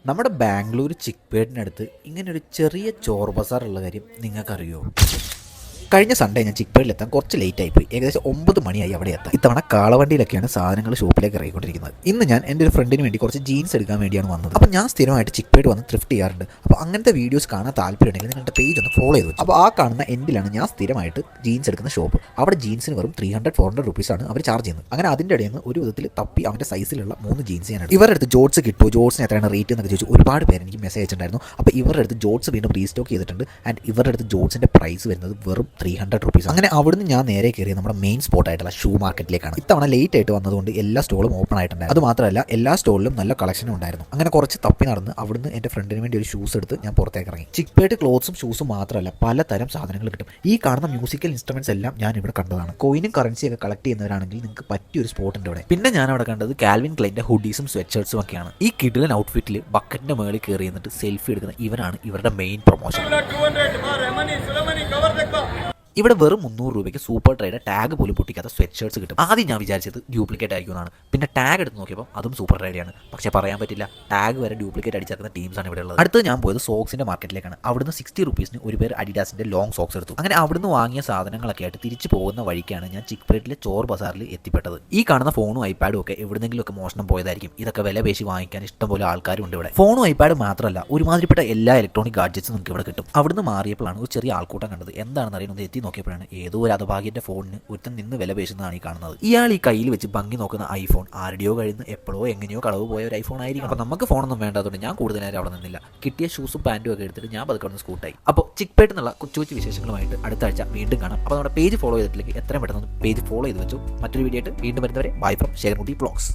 നമ്മുടെ ബാംഗ്ലൂർ ചിക്പേട്ടിനടുത്ത് ഇങ്ങനൊരു ചെറിയ ചോർ ബസാർ ഉള്ള കാര്യം നിങ്ങൾക്കറിയോ? കഴിഞ്ഞ സൺഡേ ഞാൻ ചിക്പേട്ടിലെത്താൻ കുറച്ച് ലേറ്റ് ആയിപ്പോയി. ഏകദേശം 9 മണിയായി അവിടെ എത്താൻ. ഇത്തവണ കാളവണ്ടിയിലൊക്കെയാണ് സാധനങ്ങൾ ഷോപ്പിലേക്ക് ഇറങ്ങിക്കൊണ്ടിരിക്കുന്നത്. ഇന്ന് ഞാൻ എൻ്റെ ഒരു ഫ്രണ്ടിന് വേണ്ടി കുറച്ച് ജീൻസ് എടുക്കാൻ വേണ്ടിയാണ് വന്നത്. അപ്പോൾ ഞാൻ സ്ഥിരമായിട്ട് ചിക്പേട്ട് വന്ന് ത്രിഫ്റ്റ് ചെയ്യാറുണ്ട്. അപ്പോൾ അങ്ങനത്തെ വീഡിയോസ് കാണാൻ താല്പര്യമുണ്ടെങ്കിൽ നിങ്ങളുടെ പേജ് ഒന്ന് ഫോളോ ചെയ്തു. അപ്പോൾ ആ കാണുന്ന എൻഡിലാണ് ഞാൻ സ്ഥിരമായിട്ട് ജീൻസ് എടുക്കുന്ന ഷോപ്പ്. അവിടെ ജീൻസിന് വെറും 300-400 റുപ്പീസാണ് അവർ ചാർജ് ചെയ്യുന്നത്. അങ്ങനെ അതിൻ്റെ ഇടയിൽ നിന്ന് ഒരു വിധത്തിൽ തപ്പി അവൻ്റെ സൈസിലുള്ള 3 ജീൻസ് ഞാൻ എടുത്തു. ഇവരുടെ അടുത്ത് ജോട്സ് കിട്ടുമോ, ജോട്സിന് എത്രയാണ് റേറ്റ് എന്നൊക്കെ ചോദിച്ചു ഒരുപാട് പേര് എനിക്ക് മെസ്സേജ് അയച്ചിട്ടുണ്ടായിരുന്നു. അപ്പോൾ ഇവരുടെ അടുത്ത് ജോട്സ് വീണ്ടും റീസ്റ്റോക്ക് ചെയ്തിട്ടുണ്ട്. ആൻഡ് ഇവരുടെ അടുത്ത് ജോട്സിൻ്റെ പ്രൈസ് വരുന്നത് വെറും 300 റുപ്പീസ്. അങ്ങനെ അവിടുന്ന് ഞാൻ നേരെ കയറിയത് നമ്മുടെ മെയിൻ സ്പോട്ടായിട്ടുള്ള ഷൂ മാർക്കറ്റിലേക്കാണ്. ഇത്തവണ ലേറ്റ് ആയിട്ട് വന്നതുകൊണ്ട് എല്ലാ സ്റ്റോളും ഓപ്പൺ ആയിട്ടുണ്ടായിരുന്നു. അത് മാത്രമല്ല എല്ലാ സ്റ്റോളിലും നല്ല കളക്ഷനും ഉണ്ടായിരുന്നു. അങ്ങനെ കുറച്ച് തപ്പി നടന്ന് അവിടുന്ന് എൻ്റെ ഫ്രണ്ടിന് വേണ്ടി ഒരു ഷൂസ് എടുത്ത് ഞാൻ പുറത്തേക്ക് ഇറങ്ങി. ചിക്പേട്ട് ക്ലോത്ത്സും ഷൂസും മാത്രമല്ല പലതരം സാധനങ്ങൾ കിട്ടും. ഈ കാണുന്ന മ്യൂസിക്കൽ ഇൻസ്ട്രുമെന്റ്സ് എല്ലാം ഞാൻ ഇവിടെ കണ്ടതാണ്. കോയിനും കറൻസിയൊക്കെ കളക്ട് ചെയ്യുന്നവരാണെങ്കിൽ നിങ്ങൾക്ക് പറ്റിയൊരു സ്പോട്ടുണ്ട് ഇവിടെ. പിന്നെ ഞാൻ അവിടെ കണ്ടത് കാൽവിൻ ക്ലൈൻ്റെ ഹുഡീസും സ്വെറ്റ് ഷർട്ട്സും ഒക്കെയാണ്. ഈ കിഡിലൻ ഔട്ട്ഫിറ്റിൽ ബക്കറ്റിന്റെ മുകളിൽ കയറി എന്നിട്ട് സെൽഫി എടുക്കുന്ന ഇവരാണ് ഇവരുടെ മെയിൻ പ്രൊമോഷൻ. ഇവിടെ വെറും 300 രൂപയ്ക്ക് സൂപ്പർ ട്രൈയുടെ ടാഗ് പോലും പൊട്ടിക്കാത്ത സ്വെറ്റ് ഷർട്ട്സ് കിട്ടും. ആദ്യം ഞാൻ വിചാരിച്ചത് ഡ്യൂപ്ലിക്കേറ്റ് ആയിരിക്കുമെന്നാണ്. പിന്നെ ടാഗ് എടുത്ത് നോക്കിയപ്പോൾ അതും സൂപ്പർ ട്രൈഡയാണ്. പക്ഷേ പറയാൻ പറ്റില്ല, ടാഗ് വരെ ഡ്യൂപ്ലിക്കേറ്റ് അടിച്ചേക്കുന്ന ടീംസാണ് ഇവിടെ ഉള്ളത്. അടുത്ത് ഞാൻ പോയത് സോക്സിന്റെ മാർക്കറ്റിലേക്കാണ്. അവിടുന്ന് 60 റുപ്പീസിന് ഒരു പേർ അഡിഡാസിന്റെ ലോങ് സോക്സ് എടുത്തു. അങ്ങനെ അവിടുന്ന് വാങ്ങിയ സാധനങ്ങളൊക്കെ ആയിട്ട് തിരിച്ചു പോകുന്ന വഴിക്കാണ് ഞാൻ ചിക്പേട്ടിലെ ചോർ ബസാറിൽ എത്തിപ്പെട്ടത്. ഈ കാണുന്ന ഫോണും ഐപാഡും ഒക്കെ എവിടെന്നെങ്കിലും ഒക്കെ മോഷണം പോയതായിരിക്കും. ഇതൊക്കെ വില പേശി വാങ്ങിക്കാൻ ഇഷ്ടംപോലെ ആൾക്കാരും ഉണ്ട് ഇവിടെ. ഫോണും ഐപാഡും മാത്രമല്ല ഒരുമാതിരിപ്പെട്ട എല്ലാ ഇലക്ട്രോണിക് ഗാഡ്ജറ്റ്സും നമുക്ക് ഇവിടെ കിട്ടും. അവിടുന്ന് മാറിയപ്പോഴാണ് ഒരു ചെറിയ ആൾക്കൂട്ടം കണ്ടത്. എന്താണെന്ന് അറിയുന്നത് എത്തി നോക്കിയപ്പോഴാണ് ഏതോ ഒരു അധഭാഗ്യന്റെ ഫോണിന് ഒരുത്തൻ നിന്ന് വില പേശുന്നതാണ് ഈ കാണുന്നത്. ഇയാൾ ഈ കയ്യിൽ വെച്ച് ഭംഗി നോക്കുന്ന ഐഫോൺ ആരുടെയോ കഴിയുന്ന എപ്പോഴോ എങ്ങനെയോ കളവ് പോയ ഒരു ഐഫോൺ ആയിരിക്കും. അപ്പോൾ നമുക്ക് ഫോണൊന്നും വേണ്ടതുകൊണ്ട് ഞാൻ കൂടുതൽ നേരം അവിടെ നിന്നില്ല. കിട്ടിയ ഷൂസും പാൻറ്റും ഒക്കെ എടുത്തിട്ട് ഞാൻ പതുക്കെ ഒന്ന് സ്കൂട്ടായി. അപ്പോൾ ചിക്പേട്ട് എന്നുള്ള കൊച്ചു കൊച്ചു വിശേഷങ്ങളുമായിട്ട് അടുത്ത ആഴ്ച വീണ്ടും കാണാം. അപ്പോൾ നമ്മുടെ പേജ് ഫോളോ ചെയ്തിട്ടില്ലെങ്കിൽ എത്രയും പെട്ടെന്ന് പേജ് ഫോളോ ചെയ്ത് വെച്ചു. മറ്റൊരു വീഡിയോ ആയിട്ട് വീണ്ടും വരുന്നവരെ ബൈ ഫ്രം ഷെയർമുട്ടി വ്ലോഗ്സ്.